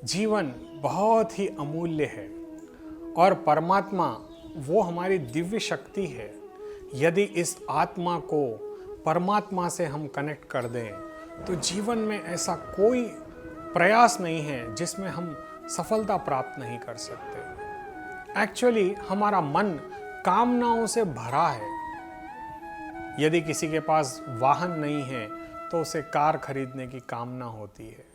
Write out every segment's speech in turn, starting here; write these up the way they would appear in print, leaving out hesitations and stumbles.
जीवन बहुत ही अमूल्य है और परमात्मा वो हमारी दिव्य शक्ति है। यदि इस आत्मा को परमात्मा से हम कनेक्ट कर दें तो जीवन में ऐसा कोई प्रयास नहीं है जिसमें हम सफलता प्राप्त नहीं कर सकते। एक्चुअली हमारा मन कामनाओं से भरा है। यदि किसी के पास वाहन नहीं है तो उसे कार खरीदने की कामना होती है।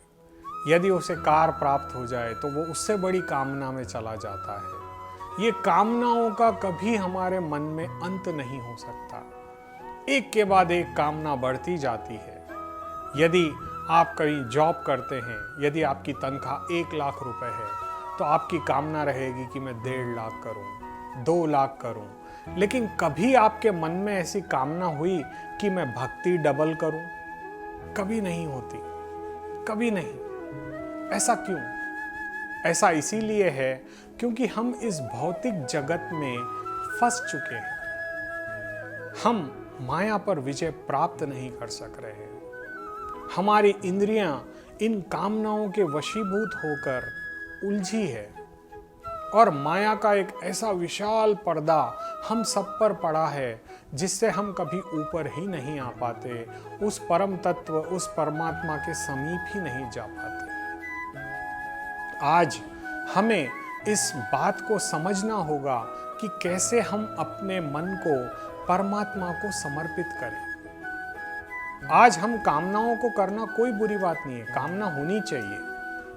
यदि उसे कार प्राप्त हो जाए तो वो उससे बड़ी कामना में चला जाता है। ये कामनाओं का कभी हमारे मन में अंत नहीं हो सकता। एक के बाद एक कामना बढ़ती जाती है। यदि आप कहीं जॉब करते हैं, यदि आपकी तनख्वाह 1 लाख रुपए है तो आपकी कामना रहेगी कि मैं 1.5 लाख करूं, 2 लाख करूं। लेकिन कभी आपके मन में ऐसी कामना हुई कि मैं भक्ति डबल करूं? कभी नहीं होती, कभी नहीं। ऐसा क्यों? ऐसा इसीलिए है क्योंकि हम इस भौतिक जगत में फंस चुके हैं। हम माया पर विजय प्राप्त नहीं कर सक रहे हैं। हमारी इंद्रियां इन कामनाओं के वशीभूत होकर उलझी है और माया का एक ऐसा विशाल पर्दा हम सब पर पड़ा है जिससे हम कभी ऊपर ही नहीं आ पाते, उस परम तत्व, उस परमात्मा के समीप ही नहीं जा पाते। आज हमें इस बात को समझना होगा कि कैसे हम अपने मन को परमात्मा को समर्पित करें। आज हम कामनाओं को करना कोई बुरी बात नहीं है, कामना होनी चाहिए।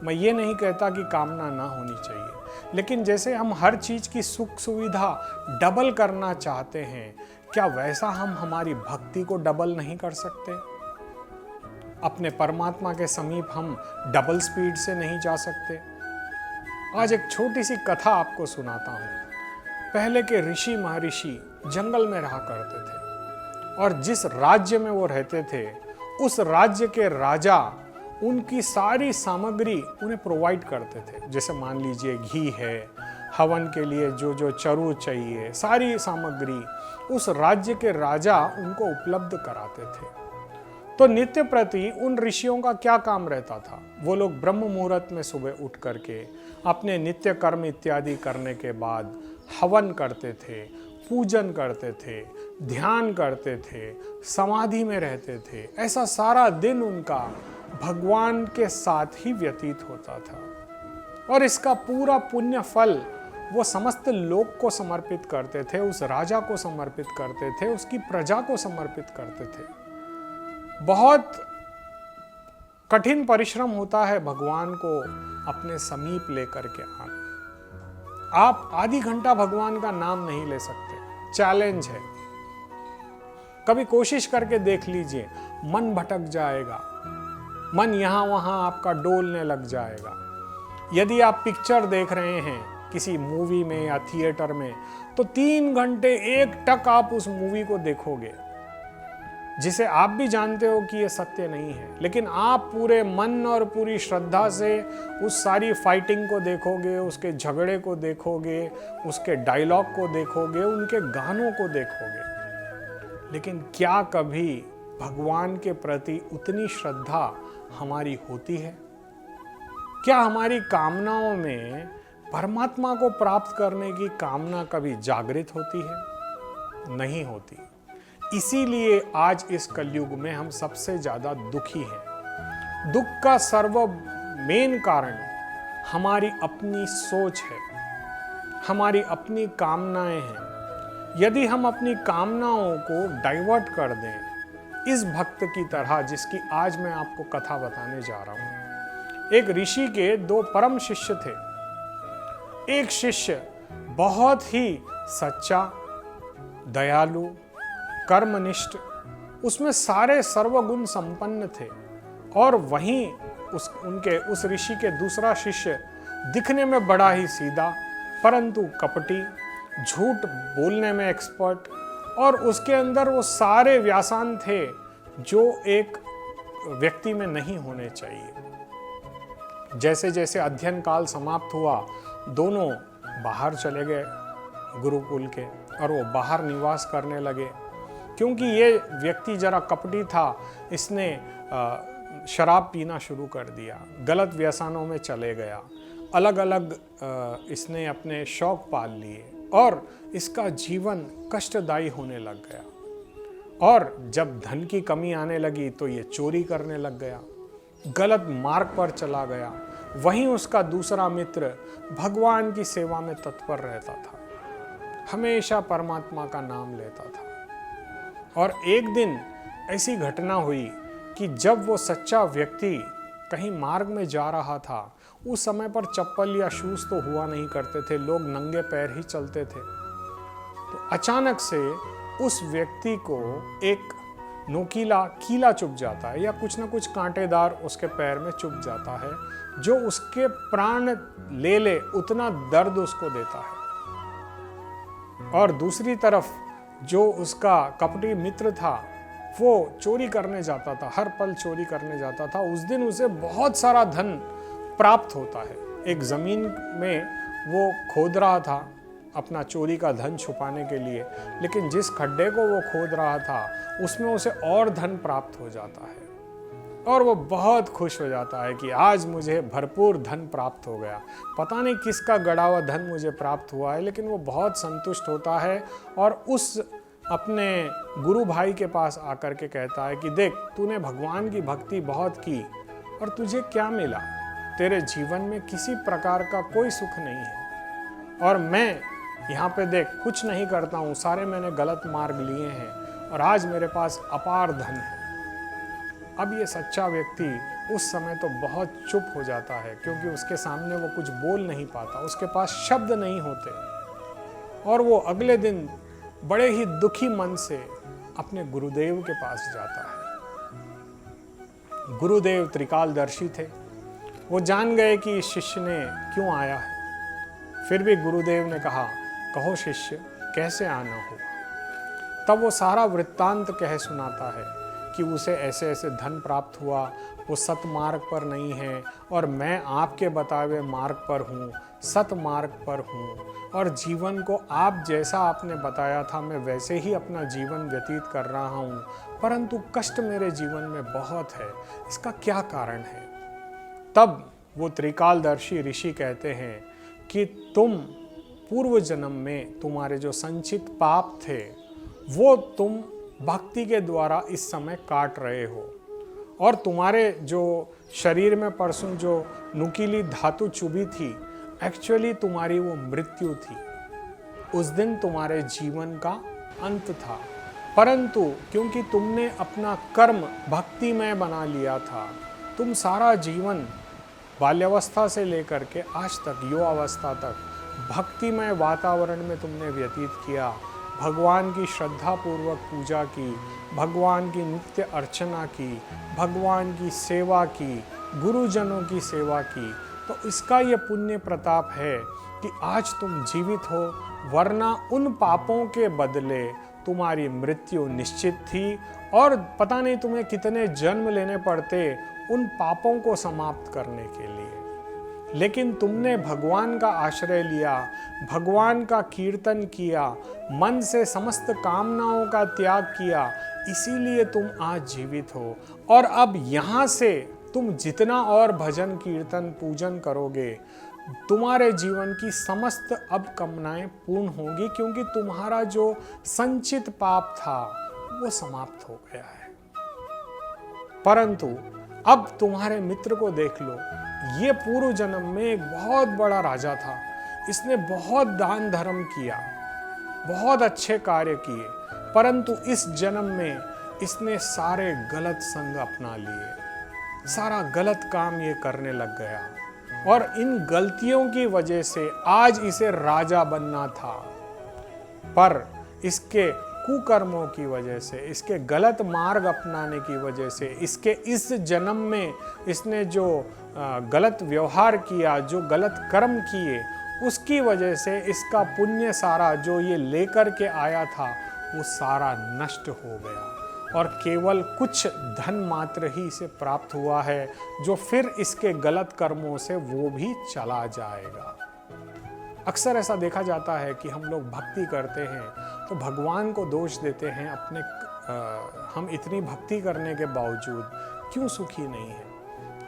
मैं ये नहीं कहता कि कामना ना होनी चाहिए, लेकिन जैसे हम हर चीज की सुख सुविधा डबल करना चाहते हैं, क्या वैसा हम हमारी भक्ति को डबल नहीं कर सकते? अपने परमात्मा के समीप हम डबल स्पीड से नहीं जा सकते? आज एक छोटी सी कथा आपको सुनाता हूं। पहले के ऋषि महर्षि जंगल में रहा करते थे और जिस राज्य में वो रहते थे उस राज्य के राजा उनकी सारी सामग्री उन्हें प्रोवाइड करते थे। जैसे मान लीजिए घी है, हवन के लिए जो जो चरू चाहिए, सारी सामग्री उस राज्य के राजा उनको उपलब्ध कराते थे। तो नित्य प्रति उन ऋषियों का क्या काम रहता था? वो लोग ब्रह्म मुहूर्त में सुबह उठ करके अपने नित्य कर्म इत्यादि करने के बाद हवन करते थे, पूजन करते थे, ध्यान करते थे, समाधि में रहते थे। ऐसा सारा दिन उनका भगवान के साथ ही व्यतीत होता था और इसका पूरा पुण्य फल वो समस्त लोक को समर्पित करते थे, उस राजा को समर्पित करते थे, उसकी प्रजा को समर्पित करते थे। बहुत कठिन परिश्रम होता है भगवान को अपने समीप लेकर के आना। आप आधी घंटा भगवान का नाम नहीं ले सकते, चैलेंज है। कभी कोशिश करके देख लीजिए, मन भटक जाएगा, मन यहां वहां आपका डोलने लग जाएगा। यदि आप पिक्चर देख रहे हैं किसी मूवी में या थिएटर में तो 3 घंटे एक टक आप उस मूवी को देखोगे, जिसे आप भी जानते हो कि यह सत्य नहीं है, लेकिन आप पूरे मन और पूरी श्रद्धा से उस सारी फाइटिंग को देखोगे, उसके झगड़े को देखोगे, उसके डायलॉग को देखोगे, उनके गानों को देखोगे। लेकिन क्या कभी भगवान के प्रति उतनी श्रद्धा हमारी होती है? क्या हमारी कामनाओं में परमात्मा को प्राप्त करने की कामना कभी जागृत होती है? नहीं होती। इसीलिए आज इस कलयुग में हम सबसे ज्यादा दुखी हैं। दुख का मेन कारण हमारी अपनी सोच है, हमारी अपनी कामनाएं हैं। यदि हम अपनी कामनाओं को डाइवर्ट कर दें इस भक्त की तरह जिसकी आज मैं आपको कथा बताने जा रहा हूं। एक ऋषि के 2 परम शिष्य थे। एक शिष्य बहुत ही सच्चा, दयालु, कर्मनिष्ठ, उसमें सारे सर्वगुण संपन्न थे, और वहीं उस ऋषि के दूसरा शिष्य दिखने में बड़ा ही सीधा परंतु कपटी, झूठ बोलने में एक्सपर्ट, और उसके अंदर वो सारे व्यासान थे जो एक व्यक्ति में नहीं होने चाहिए। जैसे जैसे अध्ययन काल समाप्त हुआ, दोनों बाहर चले गए गुरुकुल के और वो बाहर निवास करने लगे। क्योंकि ये व्यक्ति जरा कपटी था, इसने शराब पीना शुरू कर दिया, गलत व्यसनों में चले गया, अलग अलग इसने अपने शौक पाल लिए और इसका जीवन कष्टदायी होने लग गया। और जब धन की कमी आने लगी तो ये चोरी करने लग गया, गलत मार्ग पर चला गया। वहीं उसका दूसरा मित्र भगवान की सेवा में तत्पर रहता था, हमेशा परमात्मा का नाम लेता था। और एक दिन ऐसी घटना हुई कि जब वो सच्चा व्यक्ति कहीं मार्ग में जा रहा था, उस समय पर चप्पल या शूज तो हुआ नहीं करते थे, लोग नंगे पैर ही चलते थे। तो अचानक से उस व्यक्ति को एक नोकीला कीला चुभ जाता है या कुछ ना कुछ कांटेदार उसके पैर में चुभ जाता है, जो उसके प्राण ले ले उतना दर्द उसको देता है। और दूसरी तरफ जो उसका कपटी मित्र था, वो चोरी करने जाता था, हर पल चोरी करने जाता था। उस दिन उसे बहुत सारा धन प्राप्त होता है। एक जमीन में वो खोद रहा था अपना चोरी का धन छुपाने के लिए, लेकिन जिस खड्डे को वो खोद रहा था उसमें उसे और धन प्राप्त हो जाता है और वो बहुत खुश हो जाता है कि आज मुझे भरपूर धन प्राप्त हो गया। पता नहीं किसका गड़ा हुआ धन मुझे प्राप्त हुआ है, लेकिन वो बहुत संतुष्ट होता है और उस अपने गुरु भाई के पास आकर के कहता है कि देख, तूने भगवान की भक्ति बहुत की और तुझे क्या मिला? तेरे जीवन में किसी प्रकार का कोई सुख नहीं है और मैं यहाँ पे देख कुछ नहीं करता हूँ, सारे मैंने गलत मार्ग लिए हैं और आज मेरे पास अपार धन है। अब ये सच्चा व्यक्ति उस समय तो बहुत चुप हो जाता है, क्योंकि उसके सामने वो कुछ बोल नहीं पाता, उसके पास शब्द नहीं होते। और वो अगले दिन बड़े ही दुखी मन से अपने गुरुदेव के पास जाता है। गुरुदेव त्रिकालदर्शी थे, वो जान गए कि इस शिष्य ने क्यों आया है। फिर भी गुरुदेव ने कहा, कहो शिष्य, कैसे आना हुआ? तब वो सारा वृत्तांत कह सुनाता है कि उसे ऐसे ऐसे धन प्राप्त हुआ, वो सतमार्ग पर नहीं है और मैं आपके बताए हुए मार्ग पर हूँ, सतमार्ग पर हूँ और जीवन को आप जैसा आपने बताया था मैं वैसे ही अपना जीवन व्यतीत कर रहा हूँ, परंतु कष्ट मेरे जीवन में बहुत है, इसका क्या कारण है? तब वो त्रिकालदर्शी ऋषि कहते हैं कि तुम पूर्व जन्म में तुम्हारे जो संचित पाप थे वो तुम भक्ति के द्वारा इस समय काट रहे हो और तुम्हारे जो शरीर में परसों जो नुकीली धातु चुभी थी, एक्चुअली तुम्हारी वो मृत्यु थी। उस दिन तुम्हारे जीवन का अंत था, परंतु क्योंकि तुमने अपना कर्म भक्तिमय बना लिया था, तुम सारा जीवन बाल्यावस्था से लेकर के आज तक युवावस्था तक भक्तिमय वातावरण में तुमने व्यतीत किया, भगवान की श्रद्धा पूर्वक पूजा की, भगवान की नित्य अर्चना की, भगवान की सेवा की, गुरुजनों की सेवा की। तो इसका ये पुण्य प्रताप है कि आज तुम जीवित हो, वरना उन पापों के बदले तुम्हारी मृत्यु निश्चित थी और पता नहीं तुम्हें कितने जन्म लेने पड़ते उन पापों को समाप्त करने के लिए। लेकिन तुमने भगवान का आश्रय लिया, भगवान का कीर्तन किया, मन से समस्त कामनाओं का त्याग किया, इसीलिए तुम आज जीवित हो। और अब यहाँ से तुम जितना और भजन कीर्तन पूजन करोगे, तुम्हारे जीवन की समस्त अब कामनाएं पूर्ण होगी, क्योंकि तुम्हारा जो संचित पाप था वो समाप्त हो गया है। परंतु अब तुम्हारे मित्र को देख लो, ये पूर्व जन्म में एक बहुत बड़ा राजा था, इसने बहुत दान धर्म किया, बहुत अच्छे कार्य किए, परंतु इस जन्म में इसने सारे गलत संग अपना लिए, सारा गलत काम ये करने लग गया और इन गलतियों की वजह से आज इसे राजा बनना था, पर इसके कुकर्मों की वजह से, इसके गलत मार्ग अपनाने की वजह से, इसके इस जन्म में इसने जो गलत व्यवहार किया, जो गलत कर्म किए, उसकी वजह से इसका पुण्य सारा जो ये लेकर के आया था वो सारा नष्ट हो गया और केवल कुछ धन मात्र ही इसे प्राप्त हुआ है, जो फिर इसके गलत कर्मों से वो भी चला जाएगा। अक्सर ऐसा देखा जाता है कि हम लोग भक्ति करते हैं तो भगवान को दोष देते हैं अपने हम इतनी भक्ति करने के बावजूद क्यों सुखी नहीं हैं?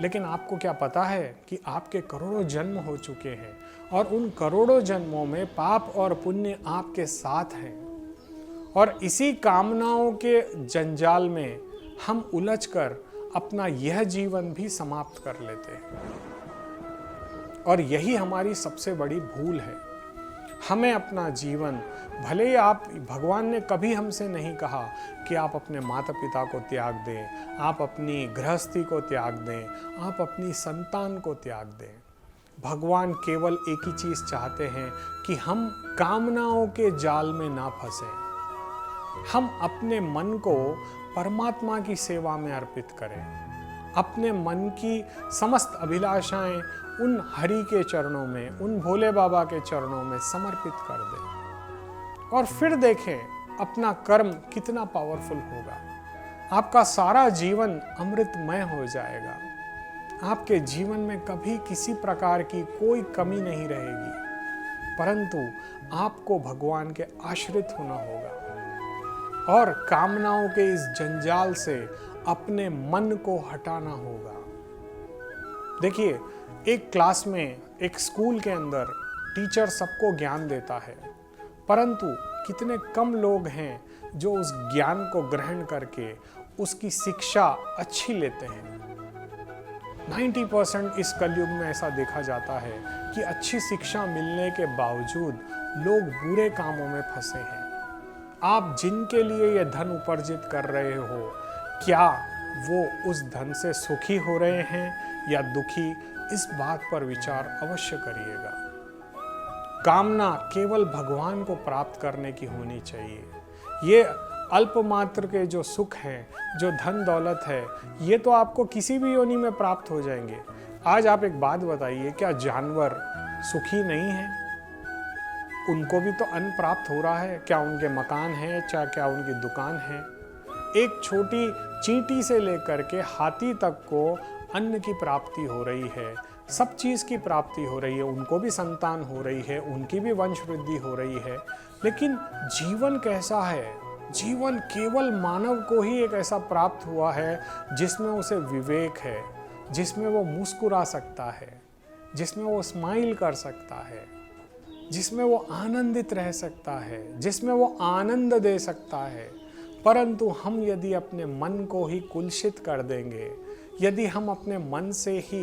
लेकिन आपको क्या पता है कि आपके करोड़ों जन्म हो चुके हैं और उन करोड़ों जन्मों में पाप और पुण्य आपके साथ हैं, और इसी कामनाओं के जंजाल में हम उलझकर अपना यह जीवन भी समाप्त कर लेते हैं। और यही हमारी सबसे बड़ी भूल है। हमें अपना जीवन, भले ही आप, भगवान ने कभी हमसे नहीं कहा कि आप अपने माता पिता को त्याग दें, आप अपनी गृहस्थी को त्याग दें, आप अपनी संतान को त्याग दें। भगवान केवल एक ही चीज़ चाहते हैं कि हम कामनाओं के जाल में ना फंसें। हम अपने मन को परमात्मा की सेवा में अर्पित करें, अपने मन की समस्त अभिलाषाएं उन हरि के चरणों में, उन भोले बाबा के चरणों में समर्पित कर दें, और फिर देखें अपना कर्म कितना पावरफुल होगा। आपका सारा जीवन अमृतमय हो जाएगा। आपके जीवन में कभी किसी प्रकार की कोई कमी नहीं रहेगी, परंतु आपको भगवान के आश्रित होना होगा और कामनाओं के इस जंजाल से अपने मन को हटाना होगा। देखिए, एक क्लास में, एक स्कूल के अंदर टीचर सबको ज्ञान देता है, परंतु कितने कम लोग हैं जो उस ज्ञान को ग्रहण करके उसकी शिक्षा अच्छी लेते हैं। 90% इस कलयुग में ऐसा देखा जाता है कि अच्छी शिक्षा मिलने के बावजूद लोग बुरे कामों में फंसे हैं। आप जिनके लिए यह धन उपार्जित कर रहे हो, क्या वो उस धन से सुखी हो रहे हैं या दुखी? इस बात पर विचार अवश्य करिएगा। कामना केवल भगवान को प्राप्त करने की होनी चाहिए। ये अल्पमात्र के जो सुख हैं, जो धन दौलत है, ये तो आपको किसी भी योनि में प्राप्त हो जाएंगे। आज आप एक बात बताइए, क्या जानवर सुखी नहीं हैं? उनको भी तो अन्न प्राप्त हो रहा है। क्या उनके मकान हैं, चाहे क्या उनकी दुकान है? एक छोटी चींटी से लेकर के हाथी तक को अन्न की प्राप्ति हो रही है, सब चीज़ की प्राप्ति हो रही है, उनको भी संतान हो रही है, उनकी भी वंश वृद्धि हो रही है। लेकिन जीवन कैसा है? जीवन केवल मानव को ही एक ऐसा प्राप्त हुआ है जिसमें उसे विवेक है, जिसमें वो मुस्कुरा सकता है, जिसमें वो स्माइल कर सकता है, जिसमें वो आनंदित रह सकता है, जिसमें वो आनंद दे सकता है। परंतु हम यदि अपने मन को ही कुलसित कर देंगे, यदि हम अपने मन से ही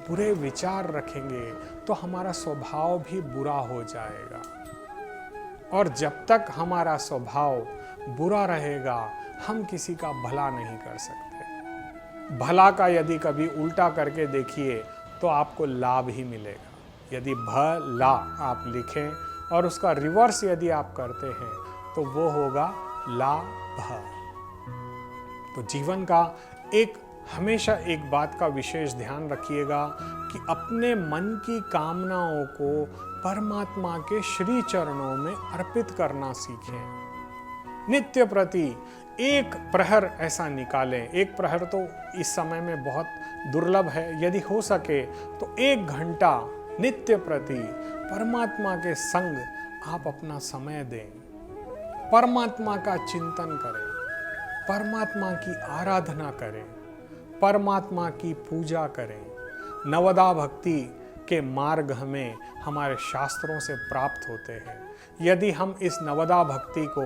बुरे विचार रखेंगे, तो हमारा स्वभाव भी बुरा हो जाएगा। और जब तक हमारा स्वभाव बुरा रहेगा, हम किसी का भला नहीं कर सकते। भला का यदि कभी उल्टा करके देखिए तो आपको लाभ ही मिलेगा। यदि भला आप लिखें और उसका रिवर्स यदि आप करते हैं तो वो होगा लाभ। तो जीवन का हमेशा एक बात का विशेष ध्यान रखिएगा कि अपने मन की कामनाओं को परमात्मा के श्री चरणों में अर्पित करना सीखें। नित्य प्रति एक प्रहर ऐसा निकालें। एक प्रहर तो इस समय में बहुत दुर्लभ है, यदि हो सके तो 1 घंटा नित्य प्रति परमात्मा के संग आप अपना समय दें। परमात्मा का चिंतन करें, परमात्मा की आराधना करें, परमात्मा की पूजा करें। नवदा भक्ति के मार्ग हमें हमारे शास्त्रों से प्राप्त होते हैं। यदि हम इस नवदा भक्ति को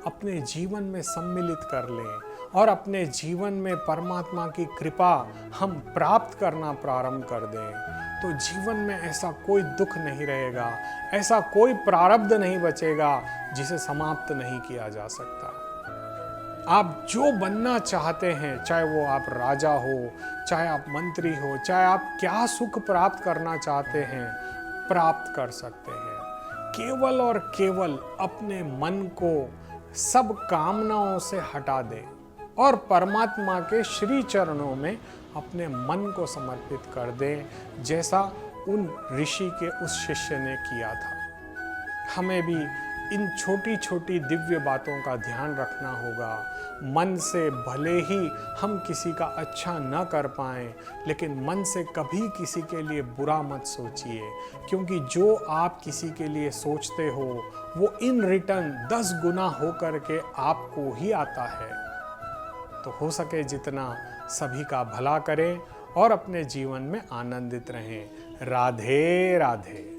अपने जीवन में सम्मिलित कर लें और अपने जीवन में परमात्मा की कृपा हम प्राप्त करना प्रारंभ कर दें, तो जीवन में ऐसा कोई दुख नहीं रहेगा, ऐसा कोई प्रारब्ध नहीं बचेगा जिसे समाप्त नहीं किया जा सकता। आप जो बनना चाहते हैं, चाहे वो आप राजा हो, चाहे आप मंत्री हो, चाहे आप क्या सुख प्राप्त करना चाहते हैं, प्राप्त कर सकते हैं। केवल और केवल अपने मन को सब कामनाओं से हटा दें और परमात्मा के श्री चरणों में अपने मन को समर्पित कर दें, जैसा उन ऋषि के उस शिष्य ने किया था। हमें भी इन छोटी छोटी दिव्य बातों का ध्यान रखना होगा। मन से भले ही हम किसी का अच्छा न कर पाएं, लेकिन मन से कभी किसी के लिए बुरा मत सोचिए, क्योंकि जो आप किसी के लिए सोचते हो वो इन रिटर्न 10 गुना हो करके आपको ही आता है। तो हो सके जितना सभी का भला करें और अपने जीवन में आनंदित रहें। राधे राधे।